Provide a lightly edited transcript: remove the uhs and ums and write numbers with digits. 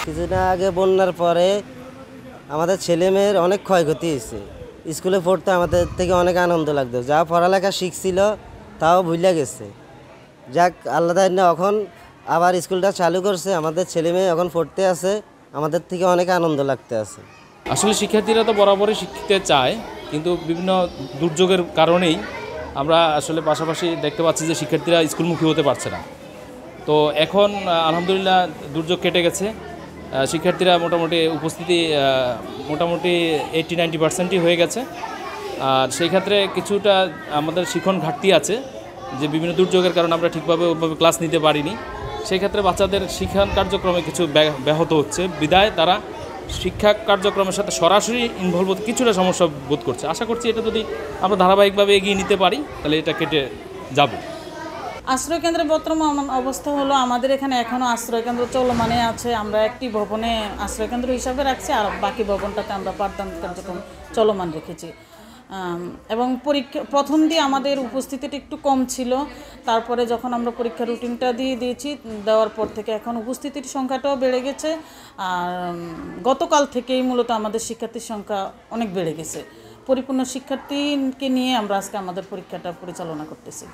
কিছুদিন আগে বন্যার পরে আমাদের ছেলেমেয়ের অনেক ক্ষয়ক্ষতি হয়েছে। স্কুলে পড়তে আমাদের থেকে অনেক আনন্দ লাগতো, যা পড়ালেখা শিখছিল তাও ভুলে গেছে। যাক আল্লাহ তাআলা এখন আবার স্কুলটা চালু করছে, আমাদের ছেলেমেয়ে এখন পড়তে আছে, আমাদের থেকে অনেক আনন্দ লাগতে আছে। আসলে শিক্ষার্থীরা তো বরাবরই শিখতে চায়, কিন্তু বিভিন্ন দুর্যোগের কারণেই আমরা আসলে পাশাপাশি দেখতে পাচ্ছি যে শিক্ষার্থীরা স্কুলমুখী হতে পারছে না। তো এখন আলহামদুলিল্লাহ দুর্যোগ কেটে গেছে, শিক্ষার্থীরা মোটামুটি উপস্থিতি মোটামুটি 80-90% হয়ে গেছে। আর সেই ক্ষেত্রে কিছুটা আমাদের শিক্ষণ ঘাটতি আছে, যে বিভিন্ন দুর্যোগের কারণে আমরা ঠিকভাবে ওইভাবে ক্লাস নিতে পারিনি। সেই ক্ষেত্রে বাচ্চাদের শিক্ষা কার্যক্রমে কিছু ব্যাহত হচ্ছে, বিদায় তারা শিক্ষা কার্যক্রমের সাথে সরাসরি ইনভলভ হতে কিছুটা সমস্যা বোধ করছে। আশা করছি এটা যদি আমরা ধারাবাহিকভাবে এগিয়ে নিতে পারি তাহলে এটা কেটে যাবে। আশ্রয়কেন্দ্রের বর্তমান অবস্থা হলো আমাদের এখানে এখনও আশ্রয়কেন্দ্র চলমানে আছে। আমরা একটি ভবনে আশ্রয়কেন্দ্র হিসাবে রাখছি, আর বাকি ভবনটাতে আমরা পাঠদান কার্যক্রম চলমান রেখেছি। এবং পরীক্ষা প্রথম দিয়ে আমাদের উপস্থিতিটা একটু কম ছিল, তারপরে যখন আমরা পরীক্ষার রুটিনটা দিয়েছি, দেওয়ার পর থেকে এখন উপস্থিতির সংখ্যাটাও বেড়ে গেছে। আর গতকাল থেকেই মূলত আমাদের শিক্ষার্থীর সংখ্যা অনেক বেড়ে গেছে। পরিপূর্ণ শিক্ষার্থীকে নিয়ে আমরা আজকে আমাদের পরীক্ষাটা পরিচালনা করতেছি।